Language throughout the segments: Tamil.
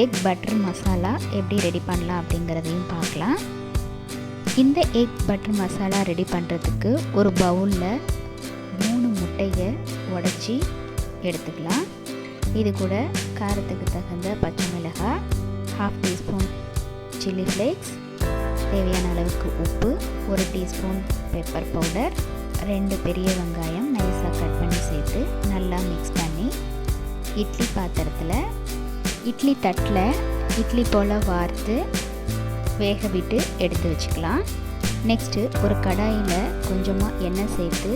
எக் பட்டர் மசாலா எப்படி ரெடி பண்ணலாம் அப்படிங்கிறதையும் பார்க்கலாம். இந்த எக் பட்டர் மசாலா ரெடி பண்ணுறதுக்கு ஒரு பவுலில் 3 முட்டையை உடைச்சி எடுத்துக்கலாம். இது கூட காரத்துக்கு தகுந்த பச்சை மிளகாய், 1/2 டீஸ்பூன் சில்லி ஃப்ளேக்ஸ், தேவையான அளவுக்கு உப்பு, 1 டீஸ்பூன் பெப்பர் பவுடர், 2 பெரிய வெங்காயம் நைஸாக கட் பண்ணி சேர்த்து நல்லா மிக்ஸ் பண்ணி இட்லி பாத்திரத்தில் இட்லி தட்டில் இட்லி போல் வார்த்து வேக விட்டு எடுத்து வச்சுக்கலாம். நெக்ஸ்ட்டு ஒரு கடாயில் கொஞ்சமாக எண்ணெய் சேர்த்து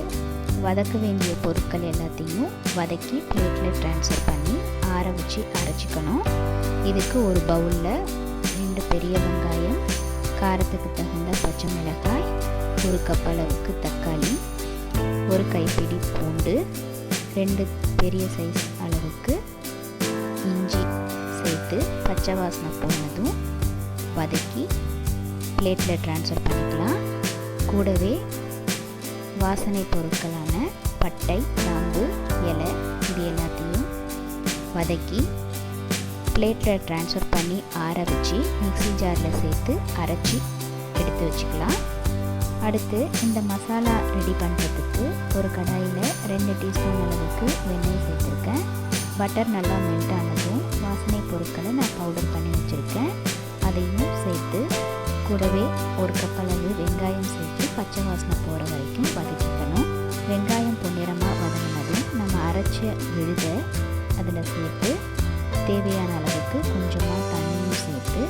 வதக்க வேண்டிய பொருட்கள் எல்லாத்தையும் வதக்கி பிளேட்டில் ட்ரான்ஸ்ஃபர் பண்ணி ஆற வச்சு அரைச்சிக்கணும். இதுக்கு ஒரு பவுலில் 2 பெரிய வெங்காயம், காரத்துக்கு தகுந்த பச்சை மிளகாய், 1 கப் அளவுக்கு தக்காளி, 1 கைப்பிடி பூண்டு, 2 பெரிய சைஸ் அளவுக்கு இஞ்சி சேர்த்து பச்சை வாசனை போனதும் வதக்கி பிளேட்டில் ட்ரான்ஸ்ஃபர் பண்ணிக்கலாம். கூடவே வாசனை பொருட்களான பட்டை, கிராம்பு, இலை இது எல்லாத்தையும் வதக்கி பிளேட்டில் ட்ரான்ஸ்ஃபர் பண்ணி ஆற வச்சு மிக்ஸி ஜாரில் சேர்த்து அரைச்சி எடுத்து வச்சுக்கலாம். அடுத்து இந்த மசாலா ரெடி பண்ணுறதுக்கு ஒரு கடாயில் 2 டீஸ்பூன் அளவுக்கு வெண்ணெய் சேர்த்துருக்கேன். பட்டர் நல்லா மெல்ட் ஆனதும் வாசனை பொருட்களை நான் பவுடர் பண்ணி வச்சுருக்கேன், அதையும் சேர்த்து கூடவே 1 கப் அளவு வெங்காயம் சேர்த்து பச்சை வாசனை போகிற வரைக்கும் வதக்கிக்கணும். வெங்காயம் பொன்னிறமாக வதங்கினதும் நம்ம அரைச்ச விழுதை அதில் சேர்த்து தேவையான அளவுக்கு கொஞ்சமாக தண்ணியும் சேர்த்து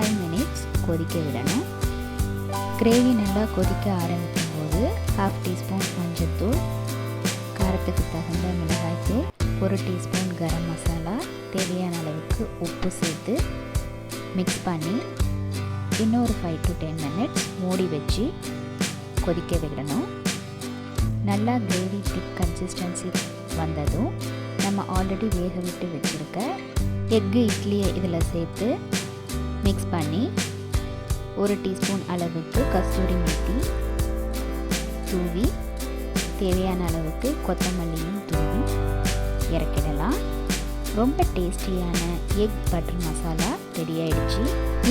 5 மினிட்ஸ் கொதிக்க விடணும். கிரேவி நல்லா கொதிக்க ஆரம்பிக்கும் போது 1/2 டீஸ்பூன் மஞ்சள்தூள், காரத்துக்கு தகுந்த மிளகாய்த்தூள், 1 டீஸ்பூன் கரம் மசாலா, தேவையான அளவுக்கு உப்பு சேர்த்து மிக்ஸ் பண்ணி இன்னொரு 5 to 10 மினிட்ஸ் மூடி வச்சு கொதிக்க விடணும். நல்லா கிரேவி திக் கன்சிஸ்டன்சி வந்ததும் நம்ம ஆல்ரெடி வேக விட்டு வச்சுருக்க எக்கு இட்லியை இதில் சேர்த்து மிக்ஸ் பண்ணி 1 டீஸ்பூன் அளவுக்கு கஸ்தூரி மேத்தி தூவி தேவையான அளவுக்கு கொத்தமல்லியும் தூவி இறக்கிடலாம். ரொம்ப டேஸ்டியான எக் பட்டர் மசாலா ரெடி ஆகிடுச்சு.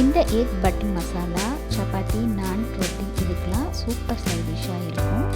இந்த எக் பட்டர் மசாலா சப்பாத்தி, நான், ரொட்டி இதுக்கெலாம் சூப்பர் சைட் டிஷ்ஷாக இருக்கும்.